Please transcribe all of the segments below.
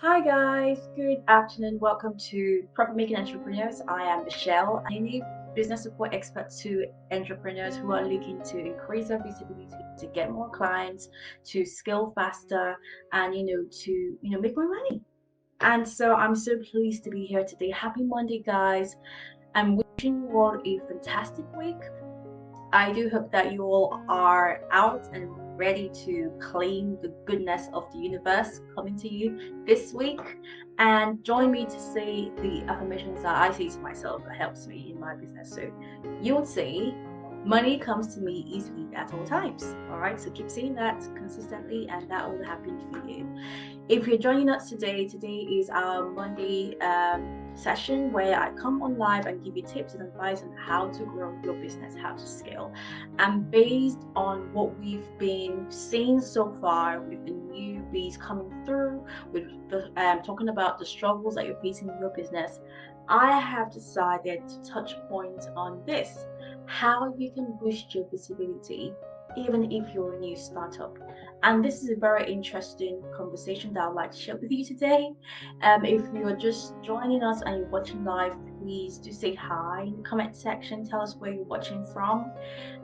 Hi guys, good afternoon. Welcome to Profit Making Entrepreneurs. I am Michelle. I need business support expert to entrepreneurs who are looking to increase their visibility, to get more clients, to scale faster, and to make more money. And so I'm so pleased to be here today. Happy Monday, guys. I'm wishing you all a fantastic week. I do hope that you all are out and ready to claim the goodness of the universe coming to you this week. And join me to say the affirmations that I say to myself that helps me in my business. So you would say, money comes to me easily at all times. All right, so keep saying that consistently, and that will happen for you. If you're joining us today is our Monday session where I come on live and give you tips and advice on how to grow your business, how to scale. And based on what we've been seeing so far with the newbies coming through, with the, talking about the struggles that you're facing in your business, I have decided to touch point on this: how you can boost your visibility even if you're a new startup. And this is a very interesting conversation that I'd like to share with you today. If you're just joining us and you're watching live, please do say hi in the comment section. Tell us where you're watching from,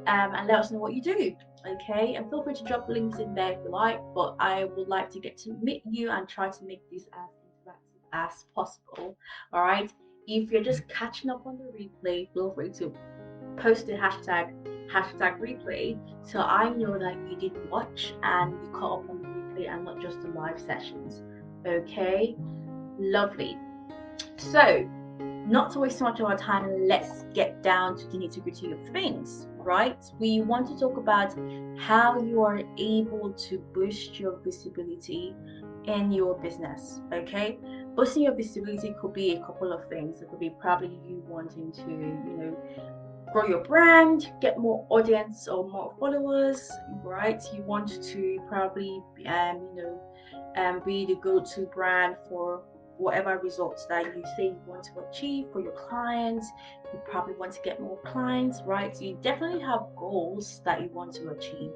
and let us know what you do. Okay, and feel free to drop links in there if you like. But I would like to get to meet you and try to make this as interactive as possible. All right. If you're just catching up on the replay, feel free to post the hashtag replay so I know that you did watch and you caught up on the replay and not just the live sessions. Okay, lovely. So, not to waste too much of our time, let's get down to the nitty-gritty of things, right? We want to talk about how you are able to boost your visibility in your business. Okay, boosting your visibility could be a couple of things. It could be probably you wanting to grow your brand, get more audience or more followers, right? You want to probably be the go-to brand for whatever results that you say you want to achieve for your clients. You probably want to get more clients, right? So you definitely have goals that you want to achieve,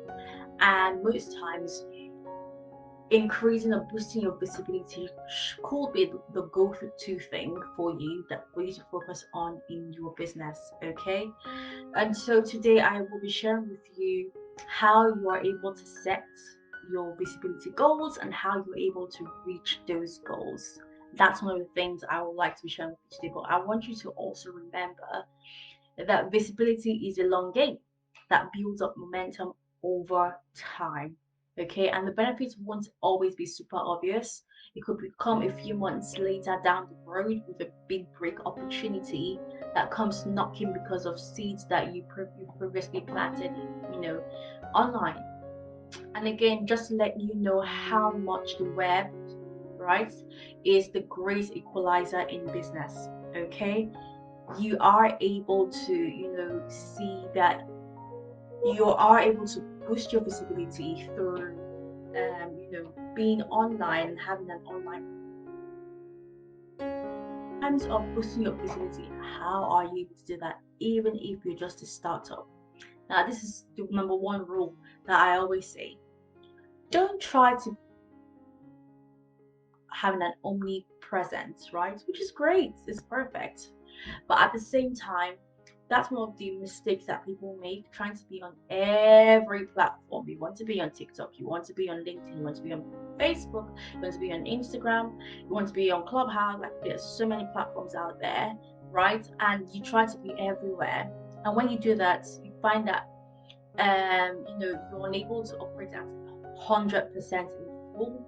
and most times increasing or boosting your visibility could be the go-to thing for you, that for you to focus on in your business. Okay, and so today I will be sharing with you how you are able to set your visibility goals and how you're able to reach those goals. That's one of the things I would like to be sharing with you today. But I want you to also remember that visibility is a long game that builds up momentum over time. Okay, and the benefits won't always be super obvious. It could become a few months later down the road with a big break opportunity that comes knocking because of seeds that you previously planted, online. And again, just to let you know how much the web, right, is the great equalizer in business. Okay, you are able to see that you are able to boost your visibility through being online and having an online. In terms of boosting your visibility, how are you able to do that even if you're just a startup? Now, this is the number one rule that I always say: don't try to having an omnipresence, right, which is great, it's perfect. But at the same time, that's one of the mistakes that people make, trying to be on every platform. You want to be on TikTok, you want to be on LinkedIn, you want to be on Facebook, you want to be on Instagram, you want to be on Clubhouse. Like, there's so many platforms out there, right? And you try to be everywhere. And when you do that, you find that you're unable to operate at 100% in full.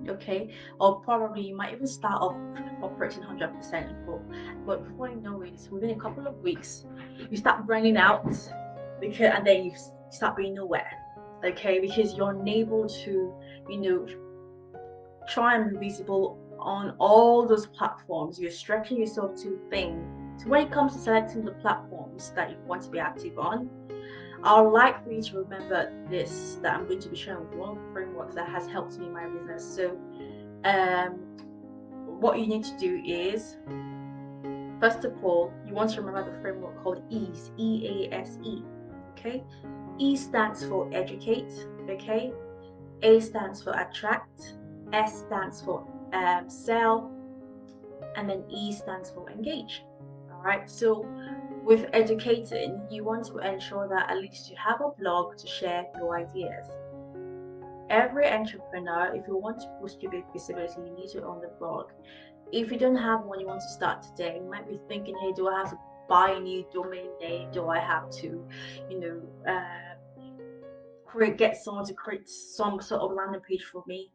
Okay, or probably you might even start off operating 100% in full, but before you know it, within a couple of weeks you start burning out, because and then you start being nowhere. Okay, because you're unable to you know try and be visible on all those platforms. You're stretching yourself too thin. So when it comes to selecting the platforms that you want to be active on, I would like for you to remember this, that I'm going to be sharing with one of the frameworks that has helped me in my business. So um, what you need to do is, first of all, you want to remember the framework called EASE, EASE. Okay, E stands for educate. Okay, A stands for attract, S stands for sell, and then E stands for engage. All right, so with educating, you want to ensure that at least you have a blog to share your ideas. Every entrepreneur, if you want to boost your visibility, you need to own the blog. If you don't have one, you want to start today, you might be thinking, hey, do I have to buy a new domain name? Do I have to, you know, get someone to create some sort of landing page for me?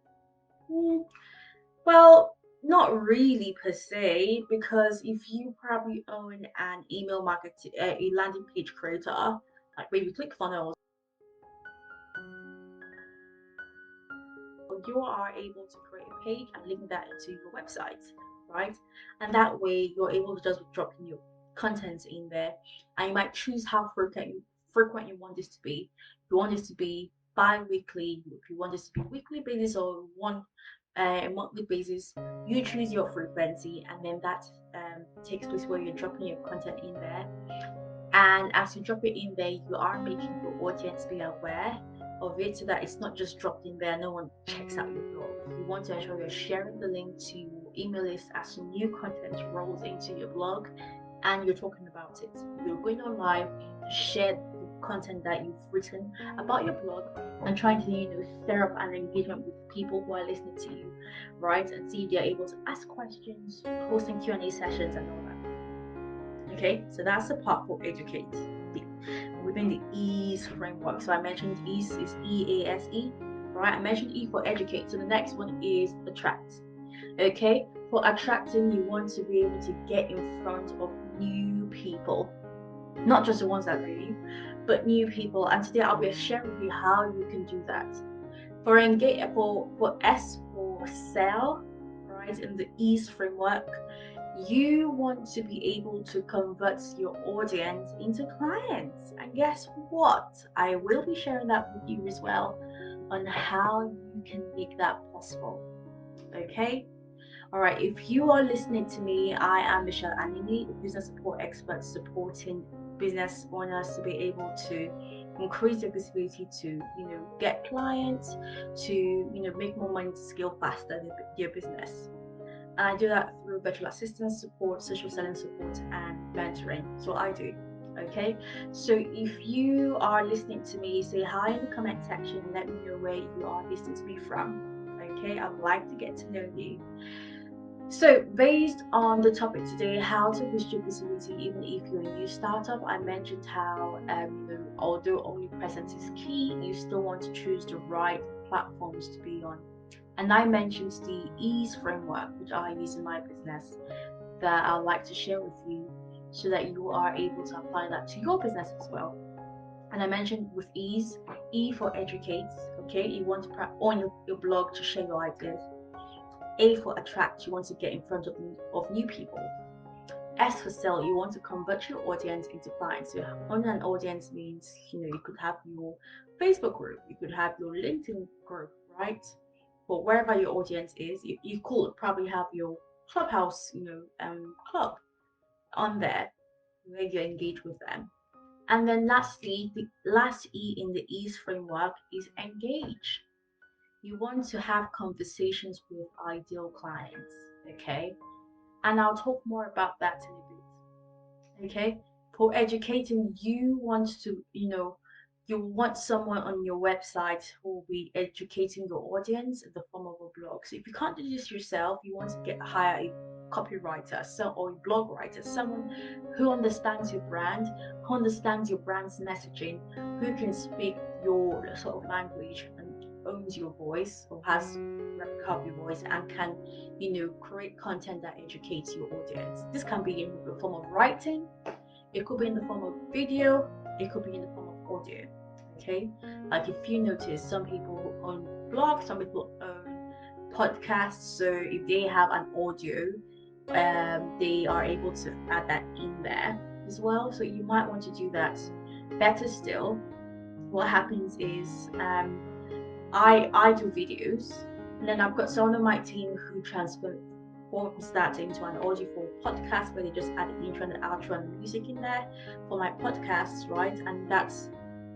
Well, not really per se, because if you probably own an email marketing, a landing page creator, like maybe ClickFunnels, you are able to create a page and link that into your website, right? And that way you're able to just drop in your content in there, and you might choose how frequent you want this to be. If you want this to be bi-weekly, if you want this to be weekly basis, or one monthly basis, you choose your frequency, and then that takes place where you're dropping your content in there. And as you drop it in there, you are making your audience be aware of it, so that it's not just dropped in there, no one checks out your blog. You want to ensure you're sharing the link to your email list as new content rolls into your blog, and you're talking about it. You're going on live to share the content that you've written about your blog, and trying to, stir up an engagement with people who are listening to you, right? And see if they're able to ask questions, hosting Q&A sessions and all that. Okay, so that's the part for educate within the EASE framework. So I mentioned EASE is EASE, right? I mentioned E for educate. So the next one is attract. Okay, for attracting, you want to be able to get in front of new people, not just the ones that know you, but new people. And today I'll be sharing with you how you can do that. For engage, for S for sell, right? In the EASE framework, you want to be able to convert your audience into clients. And guess what? I will be sharing that with you as well, on how you can make that possible. Okay? All right, if you are listening to me, I am Michelle Anini, a business support expert supporting business owners to be able to increase their visibility, to get clients, to make more money, to scale faster their business. And I do that through virtual assistance support, social selling support, and mentoring. So I do. Okay, so if you are listening to me, say hi in the comment section and let me know where you are listening to me from. Okay, I'd like to get to know you. So based on the topic today, how to boost your visibility even if you're a new startup, I mentioned how although only presence is key, you still want to choose the right platforms to be on. And I mentioned the EASE framework, which I use in my business, that I'd like to share with you, so that you are able to apply that to your business as well. And I mentioned with EASE, E for educate, okay, you want to on your blog to share your ideas. A for attract, you want to get in front of new people. S for sell, you want to convert your audience into clients. So on an audience means, you could have your Facebook group, you could have your LinkedIn group, right? But wherever your audience is, you could probably have your Clubhouse, club on there where you engage with them. And then lastly, the last E in the EASE framework is engage. You want to have conversations with ideal clients, okay? And I'll talk more about that in a bit, okay? For educating, you want to, you want someone on your website who will be educating your audience in the form of a blog. So if you can't do this yourself, you want to hire a copywriter, or a blog writer, someone who understands your brand, who understands your brand's messaging, who can speak your sort of language and owns your voice, or has replica of your voice, and can create content that educates your audience. This can be in the form of writing, it could be in the form of video, it could be in the form of audio. Okay, like if you notice, some people own blogs, some people own podcasts, so if they have an audio, they are able to add that in there as well. So you might want to do that. Better still, what happens is I do videos, and then I've got someone on my team who transforms that into an audio for podcast, where they just add the intro and the outro and music in there for my podcasts, right? And that's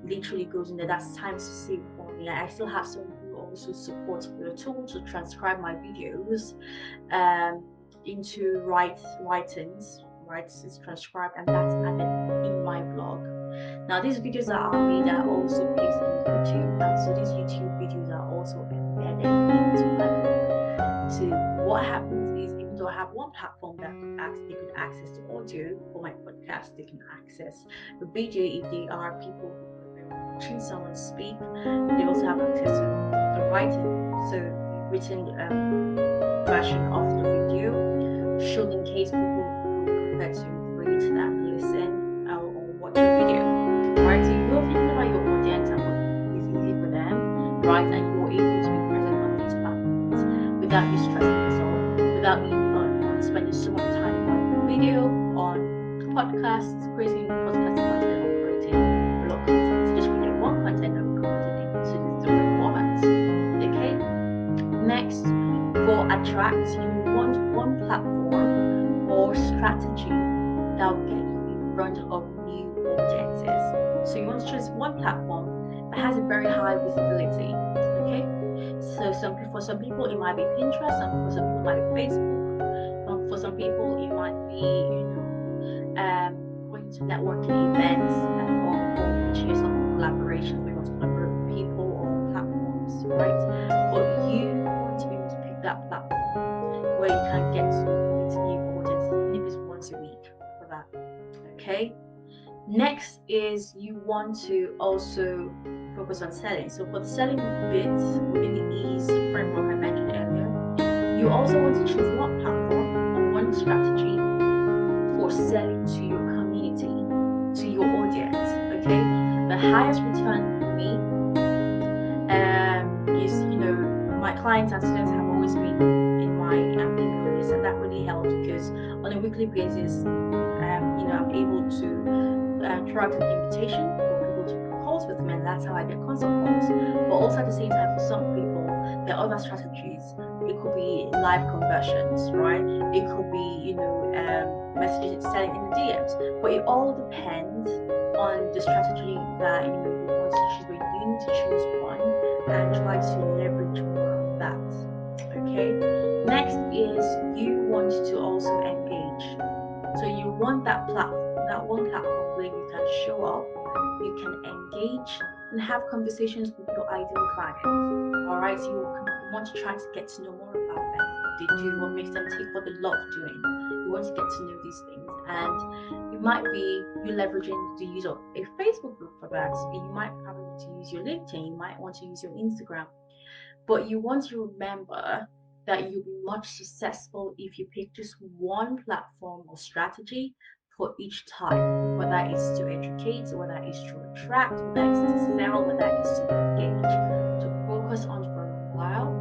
literally goes in there. That's time to save for me. I still have someone who also support the tool to transcribe my videos into writings, right? It's transcribed and that's added in my blog. Now these videos that are made are also placed in YouTube, and so these YouTube videos are also embedded into my blog. So what happens is, even though I have one platform that they could access the audio for my podcast, they can access the video if they are people who are watching someone speak. They also have access to the writing, so the written version of the video, shown in case people who prefer to read than listen or watch a video. Right, so you're thinking about your audience and what is easy for them, right? And you're able to be present on these platforms without you stressing yourself, without you spending so much time on video, on podcasts, creating podcast content, or creating blog content. So just create one content and content into these different formats. Okay. Next, for attract, you want one platform or strategy that will get you in front of new audiences. So you want to choose one platform that has a very high visibility. Okay, so for some people it might be Pinterest, for some people it might be Facebook, for some people it might be going to networking events or reaching yourself in collaborations. We want to collaborate with people or platforms, right? But you want to be able to pick that platform where you can get to meet new audiences, even if it's once a week for that. Okay. Next is you want to also focus on selling. So for the selling bits within the ease framework I mentioned earlier, you also want to choose one platform or one strategy for selling to your community, to your audience. Okay, the highest return for me is, my clients and students have always been in my list, and that really helps because on a weekly basis, I'm able to throw out an invitation for people to book calls with me, and that's how I get consult calls. But also at the same time, for some people, there are other strategies. It could be live conversions, right? It could be, messages selling in the DMs. But it all depends on the strategy that you want to choose. But you need to choose one and try to leverage more of that. Okay. Next is you want to also engage. So you want that platform, that one platform where you can show up, you can engage and have conversations with your ideal clients. All right, so you want to try to get to know more about them, what they do, what makes them tick, what they love doing. You want to get to know these things, and it might be you leveraging the use of a Facebook group for that. You might probably want to use your LinkedIn, you might want to use your Instagram, but you want to remember that you'll be much successful if you pick just one platform or strategy for each type, whether it's to educate, whether it's to attract, whether it's to sell, whether it's to engage. To focus on for a while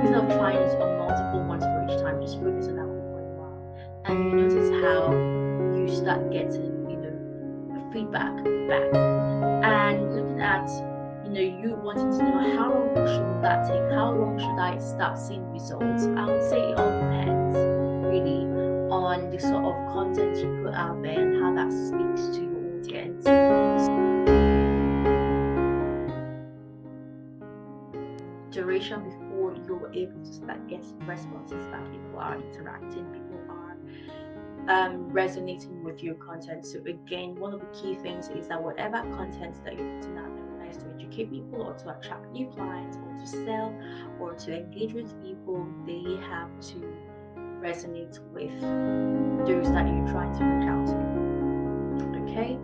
instead of trying it on multiple ones for each time. Just focus on that one for a while, and you notice how you start getting, feedback back. And looking at you wanting to know how long should that take, how long should I start seeing results. I would say it all depends really on the sort of content you put out there and how that speaks to your audience. Duration before you're able to start getting responses that people are interacting, people are resonating with your content. So again, one of the key things is that whatever content that you're putting out there, whether it's to educate people or to attract new clients or to sell or to engage with people, they have to resonate with those that you're trying to reach out to. Okay.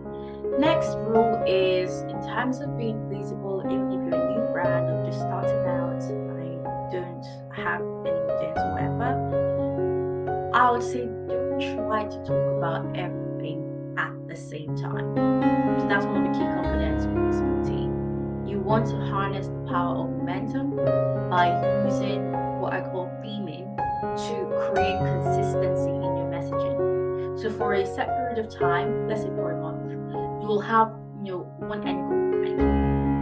Next rule is, in terms of being visible, even if you're a new brand or just starting out, I don't have any audience or whatever, I would say don't try to talk about everything at the same time. So that's one of the key components of visibility. You want to harness the power of momentum by using what I call theming to create consistency in your messaging. So for a set period of time, let's say for a month, you will have one end goal, right,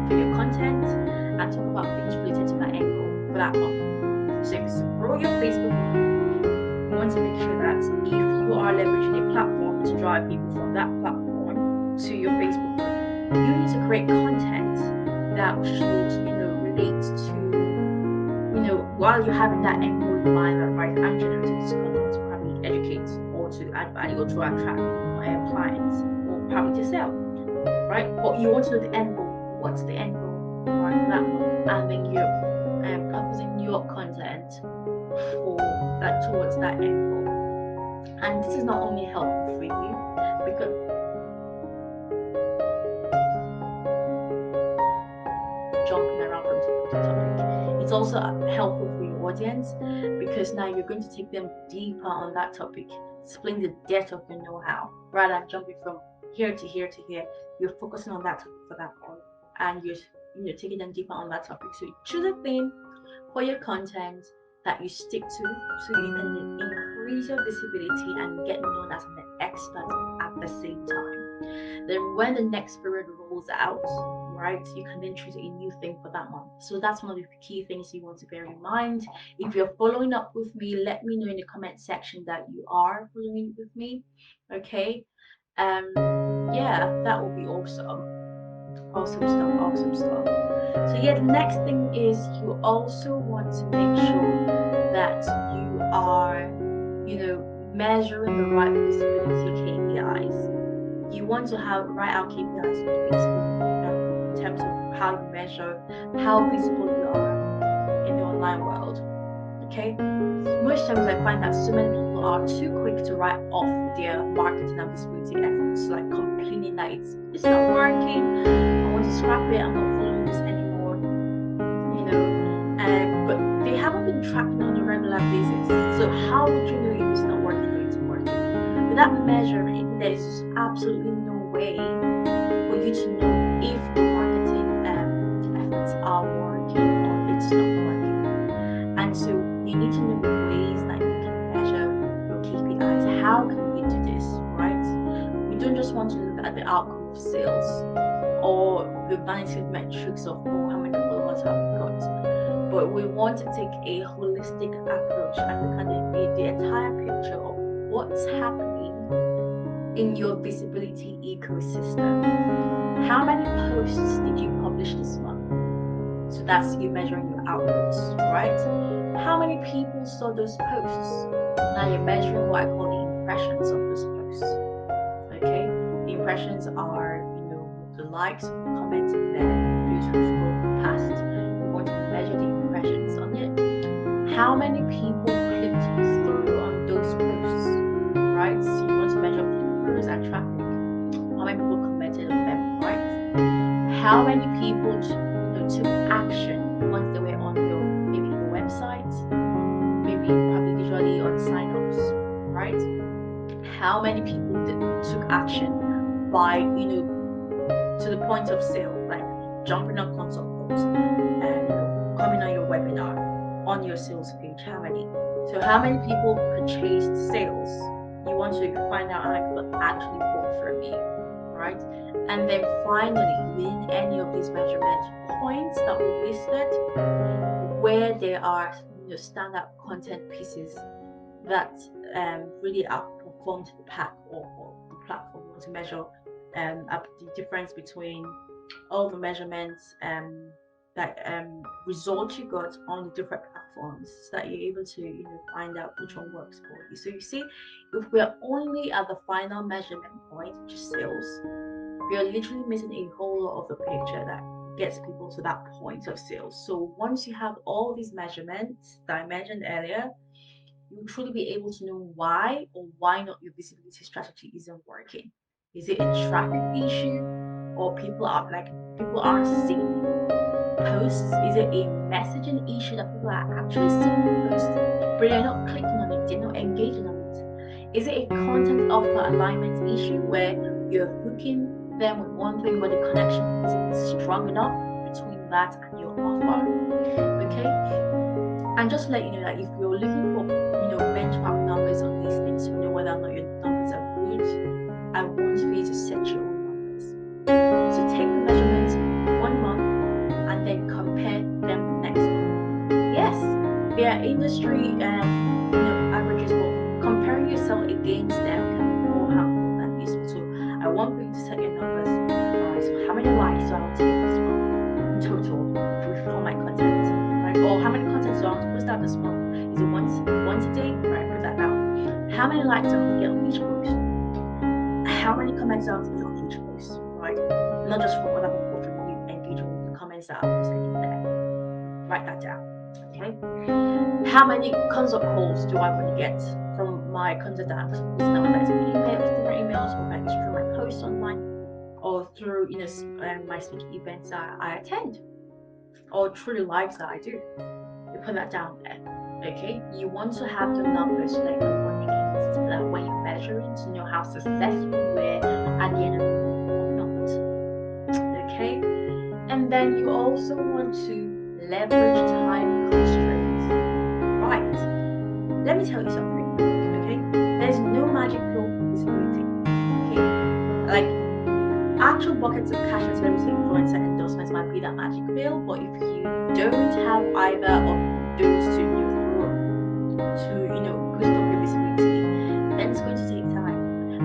for your content and talk about things related to that end goal for that month. So if it's to grow your Facebook group, you want to make sure that if you are leveraging a platform to drive people from that platform to your Facebook group, you need to create content that should relate to while you're having that end goal in mind, that right, I'm generating this content to probably educate or to add value or to attract clients or probably to sell, right? But you want to know the end goal. What's the end goal, right? That one, and then you're proposing your content for that towards that end goal. And this is not only helpful for you because jumping around from topic to topic, it's also helpful for your audience because now you're going to take them deeper on that topic, explain the depth of your know-how rather than jumping from here to here to here. You're focusing on that topic for that one, and you're taking them deeper on that topic. So choose a theme for your content that you stick to so you can increase your visibility and get known as an expert at the same time. Then when the next period rolls out, right, you can then choose a new thing for that month. So that's one of the key things you want to bear in mind. If you're following up with me, let me know in the comment section that you are following with me. Okay. Yeah, that would be awesome. Awesome stuff. So yeah, the next thing is you also want to make sure that you are, measuring the right visibility KPIs. You want to have right out KPIs in terms of how you measure how visible you are in the online world. Okay, most times I find that so many people are too quick to write off their marketing and visibility efforts, like complaining that it's not working. I want to scrap it. I'm not following this anymore. But they haven't been tracking on a regular basis. So how would you know if it's not working or it's working? Without measuring, there is absolutely no way for you to know if your marketing efforts are working or it's not working. And so you need to know the ways that you can measure your KPIs. How can we do this, right? We don't just want to look at the outcome of sales or the vanity metrics of how many followers have we got, but we want to take a holistic approach and look at the entire picture of what's happening in your visibility ecosystem. How many posts did you publish this month? So that's you measuring your outputs, right? How many people saw those posts? Now you're measuring what I call the impressions of those posts. Okay, the impressions are, the likes, the comments, and then those who scrolled past. You want to measure the impressions on it. How many people clicked through on those posts, right? So you want to measure click-throughs and traffic. How many people commented on them, right? How many people took action once they were on maybe your website, maybe probably visually on sign-ups, right? How many people took action by to the point of sale, like jumping on consult calls and coming on your webinar, on your sales page? How many? So how many people purchased sales? You want to find out how many people actually bought from you, right? And then finally, within any of these measurement points that we listed, where there are standout content pieces that really outperformed the pack or the platform. We want to measure the difference between all the measurements that results you got on the different platforms, so that you're able to find out which one works for you. So you see, if we're only at the final measurement point, which is sales, we are literally missing a whole lot of the picture that gets people to that point of sales. So once you have all these measurements that I mentioned earlier, you'll truly be able to know why or why not your visibility strategy isn't working. Is it a traffic issue, or people aren't seeing posts? Is it a messaging issue that people are actually seeing the post, but they're not clicking on it, they're not engaging on it? Is it a content offer alignment issue where you're hooking them with one thing, but the connection isn't strong enough between that and your offer? Okay, and just let you know that if you're looking for benchmark numbers on these things to know whether or not your numbers are good, I want for you to set your own numbers. So take the measurements 1 month and then compare them the next month. Yes, there are industry averages, but comparing yourself against them can be more harmful than useful. So I want for you to set your numbers. Alright, so how many likes do I want to get this month in total with all my content? Right? Or how many contents do I want to post out once a day, right? Put that down. How many likes do I want to get on each post? How many comments do I want to get on each post, right? Not just from other people, from you engaging with the comments that I'm posting in there. Write that down, okay? How many consult calls do I want to get from my content that I'm posting out, whether it's emails, different emails, or whether it's through my posts online, or through my speaking events that I attend, or through the lives that I do. You put that down there. Okay, you want to have the numbers so that you know what they can, so that when you're measuring to know how successful you were at the end of the month or not. Okay, and then you also want to leverage time constraints. Right, let me tell you something. Okay, there's no magic pill for visibility. Okay, like actual buckets of cash and celebrity influencer endorsements might be that magic pill, but if you don't have either of those to boost up your visibility, then it's going to take time.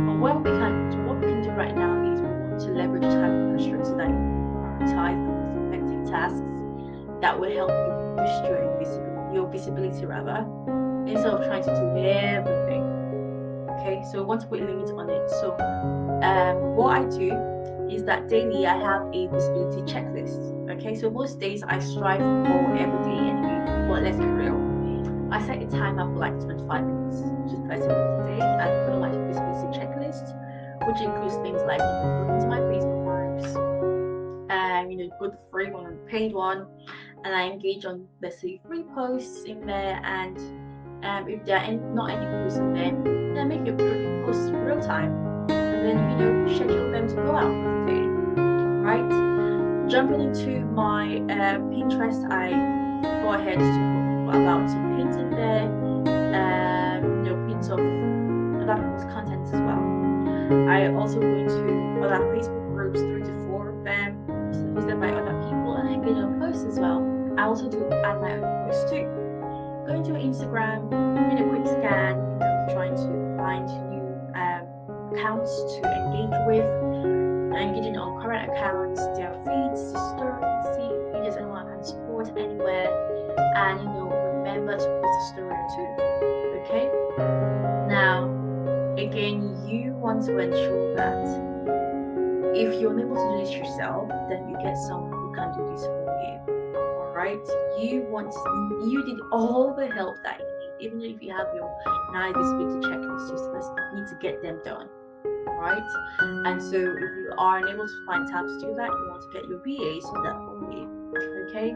But what we can do right now is we want to leverage time constraints so that you prioritize the most effective tasks that will help you boost your visibility rather, instead of trying to do everything. Okay, so we want to put limits on it. So what I do is that daily I have a visibility checklist. Okay, so most days I strive for every day anyway, but let's be real. I set a timer for like 25 minutes, which is 30 minutes a day, and for like a visibility checklist, which includes things like going into my Facebook groups, both the free one and the paid one, and I engage on, let's say, 3 posts in there, and if there are not any posts in there, then I make it posts real time, and then schedule them to go out for the day, right? Jumping into my Pinterest, I go ahead to put about some pins in there, pins of other people's content as well. I also go into other Facebook groups, 3 to 4 of them, hosted by other people, and I engage on posts as well. I also do add my own posts too. Going to Instagram, doing a quick scan, trying to find new accounts to engage with, engaging on current accounts, their feeds, stories, see if there's anyone I can support anywhere, and remember to post a story or two. Okay. Now, again, you want to ensure that if you're unable to do this yourself, then you get someone who can do this for you. Alright? You need all the help that you need, even if you have your nice visibility checklist, you still need to get them done. Right? And so if you are unable to find time to do that, you want to get your VAs to do that for you. Okay?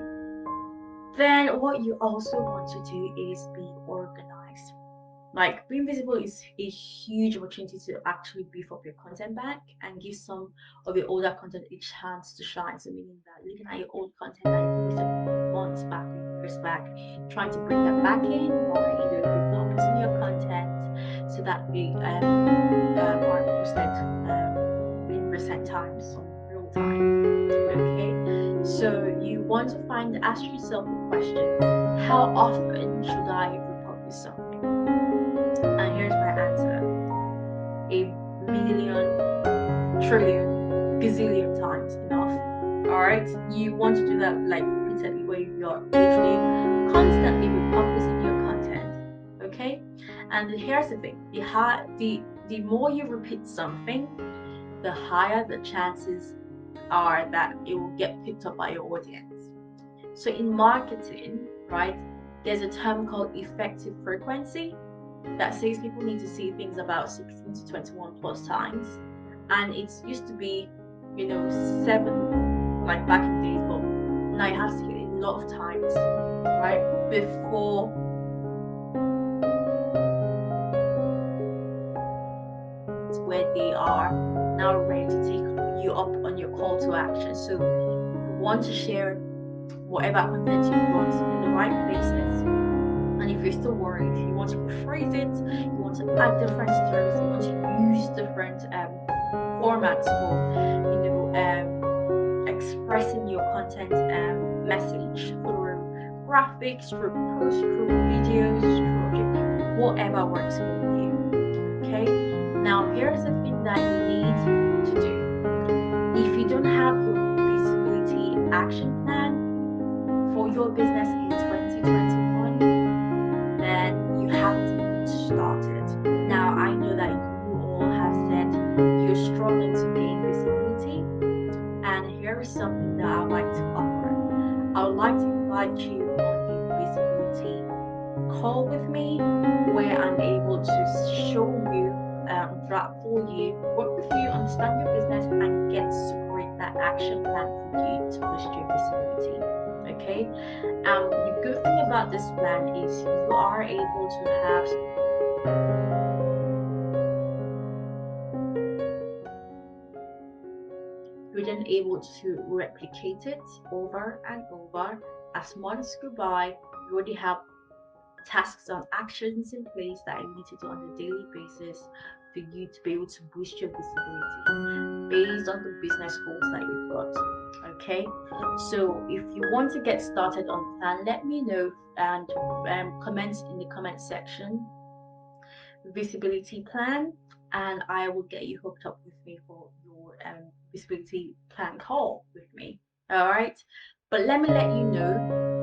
Then what you also want to do is be organized. Like, being visible is a huge opportunity to actually beef up your content bank and give some of your older content a chance to shine. So meaning that looking at your old content that you posted months back, years back, trying to bring that back in by repurposing your content so that they are posted in recent times, on real time. Okay, so you want to ask yourself the question: how often should I repurpose something? And here's my answer: a million, trillion, gazillion times enough. Alright? You want to do that like repeatedly, where you're literally constantly repurposing your content. Okay? And here's the thing: the more you repeat something, the higher the chances are that it will get picked up by your audience. So in marketing, right, there's a term called effective frequency that says people need to see things about 16 to 21 plus times, and it used to be 7, like back in the days, but now you have to see it a lot of times, right, before where they are now ready to take you up on your call to action. So you want to share whatever content you want in the right places. And if you're still worried, you want to rephrase it, you want to add different stories, you want to use different formats for expressing your content message through graphics, through posts, through videos, through whatever works for you. Okay, now here's the thing that you need to do. If you don't have your visibility action plan for your business in 2021, then that for you, work with you, understand your business, and get to create that action plan for you to boost your visibility. Okay. The good thing about this plan is you are able to have you're then able to replicate it over and over. As months go by, you already have tasks and actions in place that you need to do on a daily basis for you to be able to boost your visibility based on the business goals that you've got. Okay, so if you want to get started on the plan, let me know and comment in the comment section visibility plan, and I will get you hooked up with me for your visibility plan call with me. All right, but let me let you know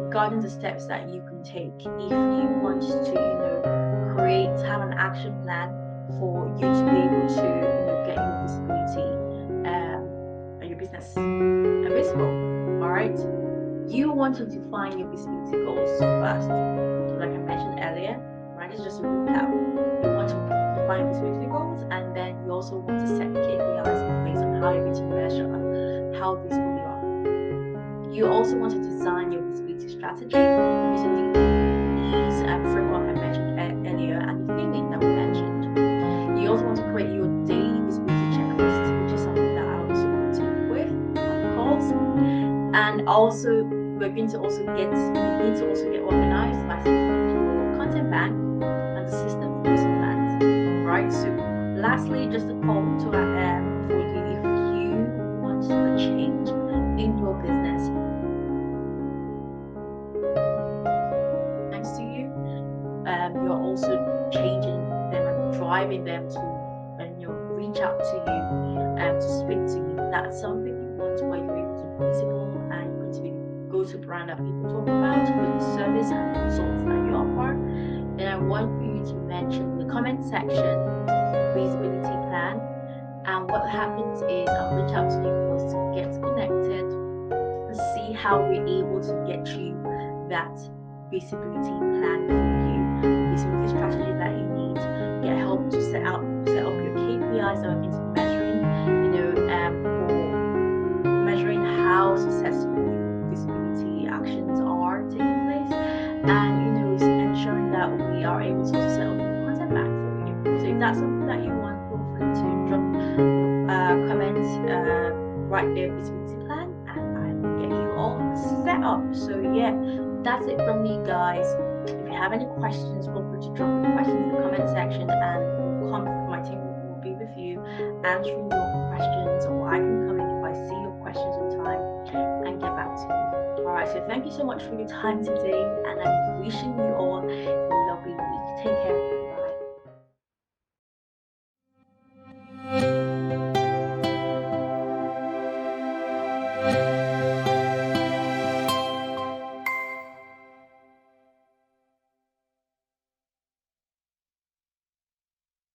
regarding the steps that you can take if you want to, have an action plan for you to be able to, get your visibility and your business visible. All right, you want to define your visibility goals first, like I mentioned earlier. Right, it's just a recap. You want to define visibility goals, and then you also want to set KPIs in place on how you're going to measure how visible you are. You also want to design your visibility strategy using the ease framework I mentioned earlier and the theming that we mentioned. You also want to create your daily visibility checklist, which is something that I will support you with on the calls. And also, we're going to also get you need to also get organized by setting your content bank and the system for using plans. Right. So, lastly, just a call to for you if you want a change in your business. Thanks to you, you're also changing them and driving them to, reach out to you and to speak to you. That's something you want where you're able to be visible and you're going to be go-to brand that people talk about with the service and the results that you offer. Then I want for you to mention in the comment section visibility plan. And what happens is I'll reach out to you for us to get connected and see how we're able to get you that visibility plan for you, visibility strategy that you need, get help to set up your KPIs that are going to be measuring, for measuring how successful your visibility actions are taking place, and ensuring that we are able to set up your content bank for you. So if that's something that you want, feel free to drop comments right there, visibility plan, and I will get you all set up. So yeah, that's it from me, guys. If you have any questions, feel free to drop your questions in the comment section, and my team will be with you answering your questions, or I can come in if I see your questions in time and get back to you. All right, so thank you so much for your time today, and I'm wishing you all